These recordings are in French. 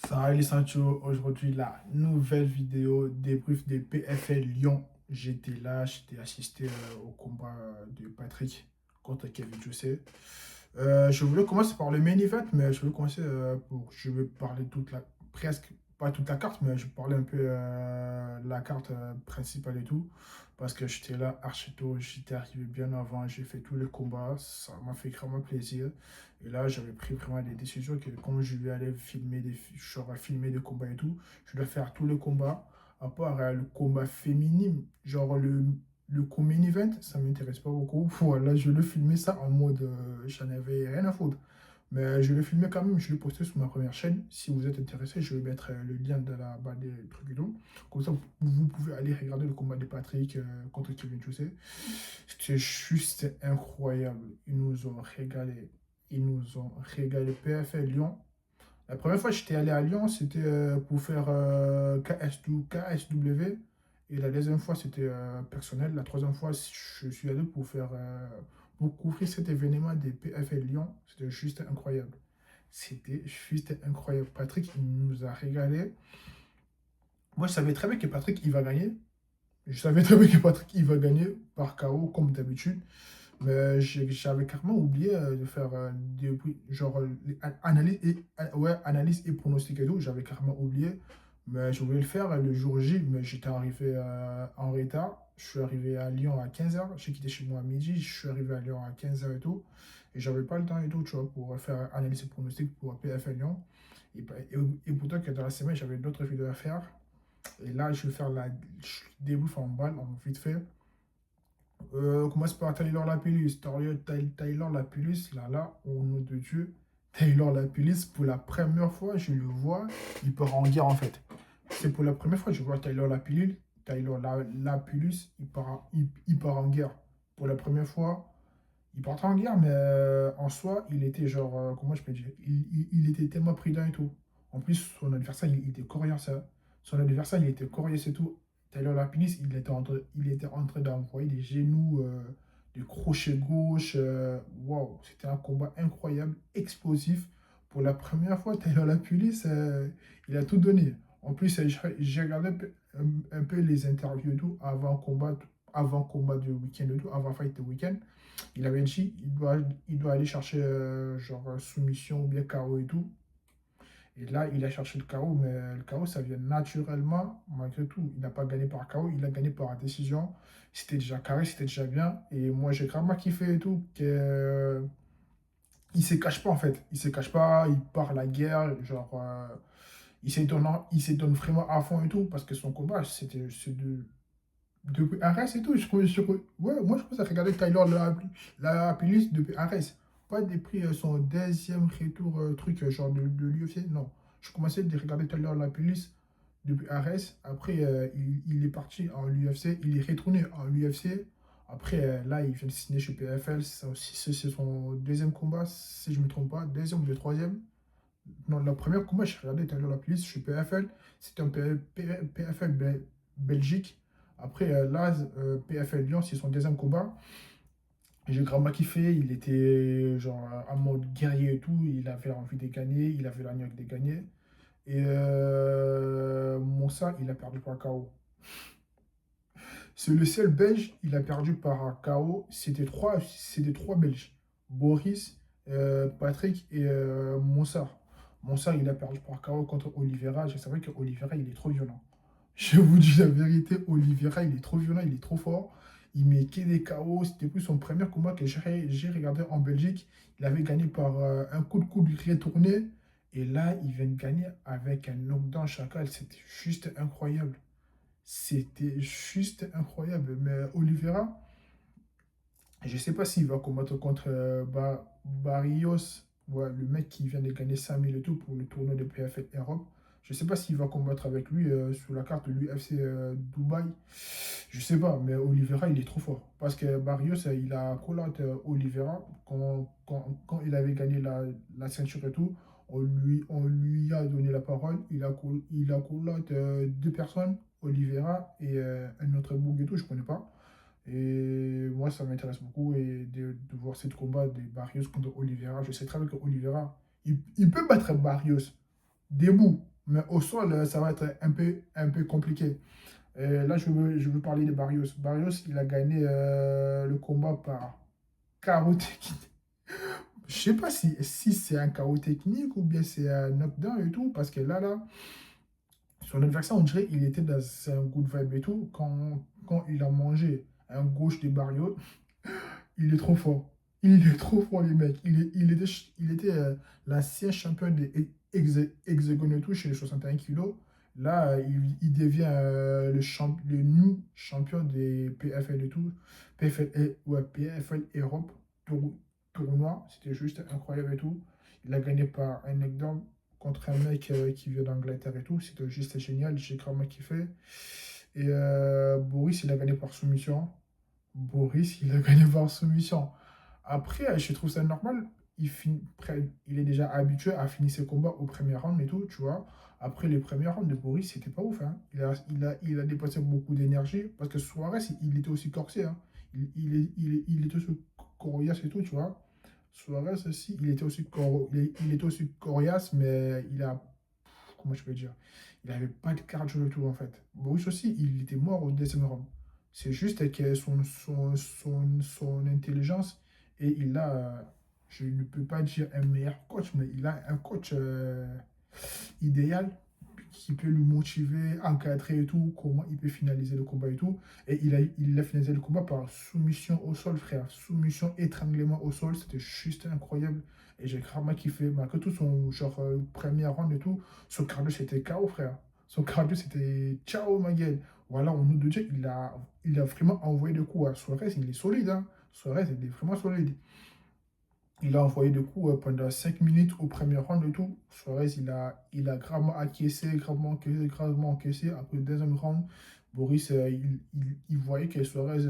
Salut Sancho, aujourd'hui la nouvelle vidéo débrief des PFL Lyon. J'étais là, j'étais assisté au combat de Patrick contre Kevin Jousset. Je voulais commencer par le main event, mais je voulais commencer je vais parler presque, pas toute la carte, mais je vais parler un peu la carte principale et tout. Parce que j'étais là archi tôt, j'étais arrivé bien avant, j'ai fait tous les combats, ça m'a fait vraiment plaisir. Et là, j'avais pris vraiment des décisions que quand je vais aller j'aurais filmé des combats et tout, je dois faire tous les combats, à part le combat féminin, genre le co-main event, ça m'intéresse pas beaucoup. Voilà, je le filmer ça en mode, j'en avais rien à foutre. Mais je le filmer quand même, je le posté sur ma première chaîne. Si vous êtes intéressé, je vais mettre le lien dans la barre des trucs et tout. Comme ça, vous pouvez aller regarder le combat de Patrick contre Kevin Jousset. C'était juste incroyable. Ils nous ont régalé. Ils nous ont régalé. PFL Lyon. La première fois que j'étais allé à Lyon, c'était pour faire KSW. Et la deuxième fois, c'était personnel. La troisième fois, je suis allé pour couvrir cet événement des PFL Lyon. C'était juste incroyable. C'était juste incroyable. Patrick, il nous a régalé. Moi, je savais très bien que Patrick, il va gagner. Je savais très bien que Patrick, il va gagner par KO, comme d'habitude. Mais j'avais carrément oublié de faire genre analyse ouais, analyse et pronostic et tout. J'avais carrément oublié. Mais je voulais le faire le jour J, mais j'étais arrivé en retard. Je suis arrivé à Lyon à 15h. J'ai quitté chez moi à midi. Je suis arrivé à Lyon à 15h et tout. Et j'avais pas le temps et tout, tu vois, pour faire analyse et pronostic pour PFL Lyon. Et pourtant que dans la semaine, j'avais d'autres vidéos à faire. Et là, je vais faire la débouffe en balle, en vite fait. On commence par Taylor Lapillus. Taylor Lapillus, là, au nom de Dieu. Taylor Lapillus, pour la première fois, je le vois, il part en guerre en fait. C'est pour la première fois que je vois Lapillus, il part en guerre. Pour la première fois, il part en guerre, mais en soi, il était genre, comment je peux dire, il était tellement prudent et tout. En plus, son adversaire, il était coriace, ça. Son adversaire, il était coriace et tout. Taylor Lapillus, il était en train d'envoyer des genoux, des crochets gauche. Waouh, c'était un combat incroyable, explosif. Pour la première fois, Taylor Lapillus, il a tout donné. En plus, j'ai regardé un peu les interviews et tout avant combat de week-end et tout, avant fight de week-end. Il avait dit il doit aller chercher genre soumission ou bien KO et tout. Et là, il a cherché le KO, mais le KO, ça vient naturellement, malgré tout. Il n'a pas gagné par KO, il a gagné par décision. C'était déjà carré, c'était déjà bien. Et moi, j'ai grandement kiffé et tout. Il ne se cache pas, en fait. Il ne se cache pas, il part à la guerre. Genre, il se donne vraiment à fond et tout. Parce que son combat, depuis Arès et tout, ouais, moi je commence à regarder la playlist depuis Arès. Pas depuis son deuxième retour truc genre de l'UFC, non. Je commençais à regarder Tyler la playlist depuis Arès. Après, il est parti en UFC, il est retourné en UFC. Après, là, il vient de signer chez PFL. C'est son deuxième combat, si je ne me trompe pas. Deuxième ou le troisième. Non, le premier combat, j'ai regardé Tyler la playlist chez PFL. C'était un PFL Belgique. Après, là, PFL Lyon, c'est son deuxième combat. J'ai grandement kiffé. Il était genre en mode guerrier et tout. Il avait envie de gagner. Il avait la niaque de gagner. Et Moussa, il a perdu par KO. C'est le seul Belge, il a perdu par KO. C'était trois Belges. Boris, Patrick et Moussa. Moussa, il a perdu par KO contre Oliveira. Je savais que Oliveira, il est trop violent. Je vous dis la vérité, Oliveira, il est trop violent, il est trop fort. Il met que des KO. C'était plus son premier combat que j'ai regardé en Belgique. Il avait gagné par un coup de coude retourné. Et là, il vient de gagner avec un knockdown chacal. C'était juste incroyable. C'était juste incroyable. Mais Oliveira, je ne sais pas s'il va combattre contre Barrios, ouais, le mec qui vient de gagner 5000 et tout pour le tournoi de PFL Europe. Je ne sais pas s'il va combattre avec lui sur la carte de l'UFC Dubaï. Je ne sais pas, mais Oliveira, il est trop fort. Parce que Barrios, il a call out Oliveira quand il avait gagné la ceinture et tout. On lui a donné la parole. Il a call out deux personnes, Oliveira et un autre bug et tout, je ne connais pas. Et moi, ça m'intéresse beaucoup et de voir ce combat de Barrios contre Oliveira. Je sais très bien que Oliveira, il peut battre Barrios debout. Mais au sol, ça va être un peu compliqué. Là, je veux parler de Barrios. Barrios, il a gagné le combat par KO technique. Je sais pas si c'est un KO technique ou bien c'est un knockdown et tout, parce que là, son adversaire, on dirait il était dans un good vibe et tout. Quand il a mangé un gauche de Barrios, il est trop fort. Il est trop fort, les mecs. Il était l'ancien champion des hexagones et tout chez les 61 kilos. Là, il devient le new champion des PFL et tout. PFL, ouais, PFL Europe tour- tournoi. C'était juste incroyable et tout. Il a gagné par un knockdown contre un mec qui vient d'Angleterre et tout. C'était juste génial. J'ai grave kiffé. Et Boris, il a gagné par soumission. Boris, il a gagné par soumission. Après, je trouve ça normal. Il est déjà habitué à finir ses combats au premier round et tout, tu vois. Après les premiers rounds de Boris, c'était pas ouf, hein. Il a dépensé beaucoup d'énergie parce que Suarez, il était aussi corsé, hein. Il était aussi coriace et tout, tu vois. Suarez aussi, il était aussi coriace, mais comment je peux dire, il avait pas de cardio et tout, en fait. Boris aussi, il était mort au deuxième round. C'est juste que son intelligence et je ne peux pas dire un meilleur coach, mais il a un coach idéal qui peut le motiver, encadrer et tout, comment il peut finaliser le combat et tout. Et il a finalisé le combat par soumission au sol, frère. Soumission, étranglement au sol, c'était juste incroyable. Et j'ai grave kiffé, malgré tout son genre premier round et tout, son cardio c'était KO, frère. Son cardio c'était ciao, ma gueule. Voilà, au nom de Dieu, il a vraiment envoyé des coups à Suarez, il est solide, hein. Suarez, il est vraiment solide. Il a envoyé des coups pendant 5 minutes au premier round et tout. Suarez, il a gravement encaissé. Après le deuxième round, Boris, il voyait que Suarez,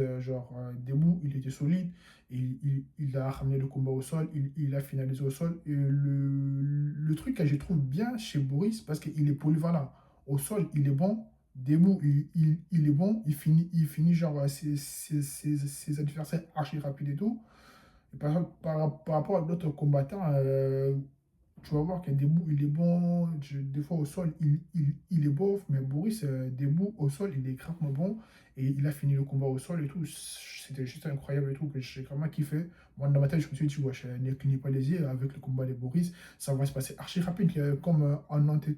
debout, il était solide. Il a ramené le combat au sol, il a finalisé au sol. Et le truc que je trouve bien chez Boris, parce qu'il est polyvalent. Au sol, il est bon. Debout, il est bon. Il finit genre ses adversaires archi rapides et tout. Et par rapport à d'autres combattants, tu vas voir qu'un debout, il est bon. Des fois, au sol, il est bof. Mais Boris, debout, au sol, il est gravement bon. Et il a fini le combat au sol et tout. C'était juste incroyable et tout, que j'ai vraiment kiffé. Moi, dans ma tête, je me suis dit, ouais, je n'ai cligne pas les yeux avec le combat de Boris. Ça va se passer archi rapide, comme en Nantes.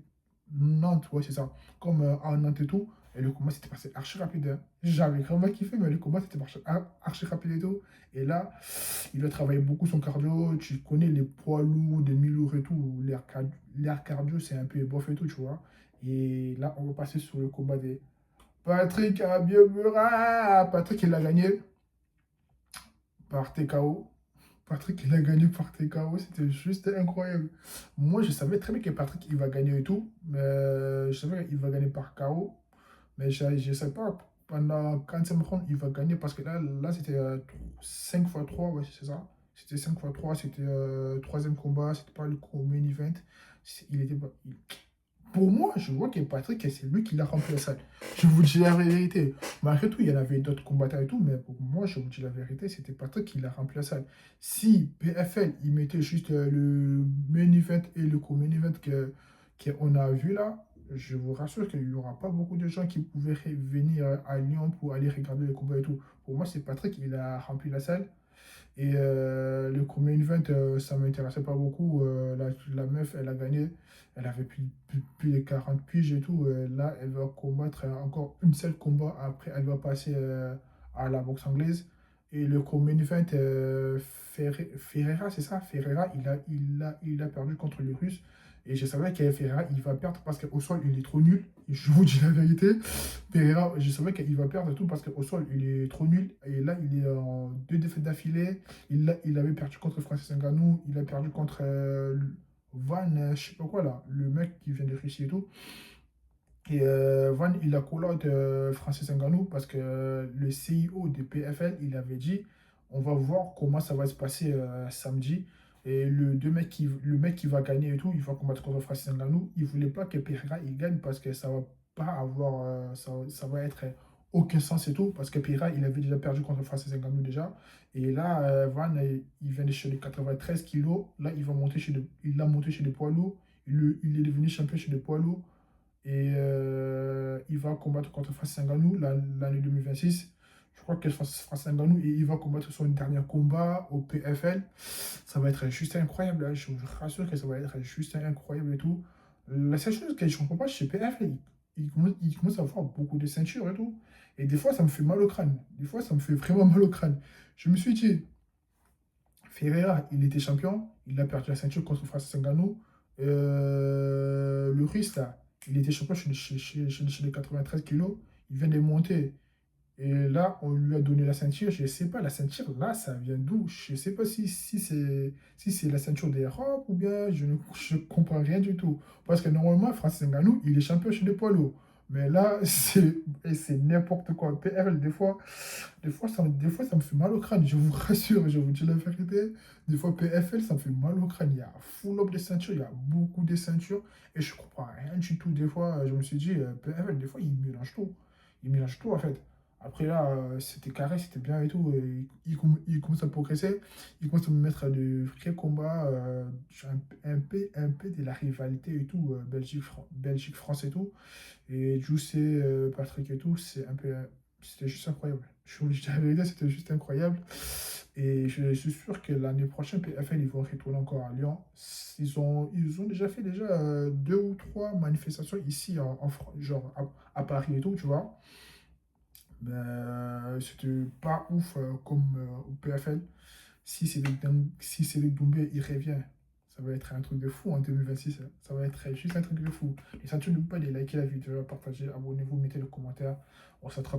Nantes, ouais, c'est ça. Comme en Nantes et tout. Et le combat, c'était passé archi rapide, hein. J'avais vraiment kiffé, mais le combat, c'était archi rapide et tout. Et là, il a travaillé beaucoup son cardio. Tu connais les poids lourds, des mi-lourds et tout. L'air cardio, c'est un peu bof et tout, tu vois. Et là, on va passer sur le combat des Patrick Abiomura. Patrick, il a gagné par TKO. Patrick, il a gagné par TKO. C'était juste incroyable. Moi, je savais très bien que Patrick, il va gagner et tout. Mais je savais qu'il va gagner par KO. Mais je ne sais pas, pendant 45 rounds, il va gagner parce que là c'était 5 x 3, ouais, c'est ça. C'était 5 x 3, c'était troisième combat, c'était pas le main event. Il était pas- il- Pour moi, je vois que Patrick, c'est lui qui l'a rempli la salle. Je vous dis la vérité. Malgré tout, il y en avait d'autres combattants et tout, mais pour moi, je vous dis la vérité, c'était Patrick qui l'a rempli la salle. Si PFL, il mettait juste le main event et le co-main event qu'on a vu là, je vous rassure qu'il n'y aura pas beaucoup de gens qui pouvaient venir à Lyon pour aller regarder le combat et tout. Pour moi, c'est Patrick, il a rempli la salle. Et le main event, ça ne m'intéressait pas beaucoup. La meuf, elle a gagné. Elle avait plus de 40 piges et tout. Là, elle va combattre encore une seule combat. Après, elle va passer à la boxe anglaise. Et le main event, Ferreira, c'est ça? Ferreira, il a perdu contre le Russe. Et je savais que Ferreira, il va perdre parce qu'au sol, il est trop nul. Je vous dis la vérité. Ferreira, je savais qu'il va perdre tout parce qu'au sol, il est trop nul. Et là, il est en 2 défaites d'affilée. Il avait perdu contre Francis Ngannou. Il a perdu contre Van, je sais pas quoi là, le mec qui vient de Russie et tout. Et Van, il a call out Francis Ngannou parce que le CIO de PFL, il avait dit on va voir comment ça va se passer samedi. Et le mec qui va gagner et tout, il va combattre contre Francis Ngannou. Il voulait pas que Pereira il gagne parce que ça va pas avoir, ça va être aucun sens et tout. Parce que Pereira, il avait déjà perdu contre Francis Ngannou déjà. Et là, Van, il vient de chez les 93 kilos. Là, il a monté chez les poids lourds. Il est devenu champion chez les poids lourds. Et il va combattre contre Francis Ngannou l'année 2026. Je crois que Francis Ngannou, il va combattre son dernier combat au PFL. Ça va être juste incroyable, hein. Je vous rassure que ça va être juste incroyable et tout. La seule chose que je ne comprends pas chez PFL, il commence à avoir beaucoup de ceintures et tout. Et des fois, ça me fait mal au crâne. Des fois, ça me fait vraiment mal au crâne. Je me suis dit, Ferreira, il était champion, il a perdu la ceinture contre Francis Ngannou. Le Russe, là, il était champion chez les 93 kilos, il vient de monter. Et là, on lui a donné la ceinture. Je ne sais pas, la ceinture, là, ça vient d'où? Je ne sais pas si c'est la ceinture d'Europe ou bien je ne comprends rien du tout. Parce que normalement, Francis Ngannou, il est champion chez les poids lourds. Mais là, c'est n'importe quoi. PRL, des fois, ça me fait mal au crâne. Je vous rassure, je vous dis la vérité. Des fois, PFL, ça me fait mal au crâne. Il y a full up de ceintures, il y a beaucoup de ceintures. Et je ne comprends rien du tout. Des fois, je me suis dit, PFL, des fois, il mélange tout. Il mélange tout, en fait. Après là, c'était carré, c'était bien et tout. Et il commence à progresser. Il commence à me mettre de vrais combats, un peu de la rivalité et tout, Belgique-France et tout. Et Juice, Patrick et tout, c'était juste incroyable. Je vous dis la vérité, c'était juste incroyable. Et je suis sûr que l'année prochaine, PFL, ils vont retourner encore à Lyon. Ils ont déjà fait deux ou trois manifestations ici genre à Paris et tout, tu vois. Ben, c'était pas ouf comme au PFL. Si c'est Doumbé, il revient. Ça va être un truc de fou en 2026, hein. Ça va être juste un truc de fou. Et ça, tu n'oublies pas de liker la vidéo, partager, abonnez-vous, mettez le commentaire. On s'attrape.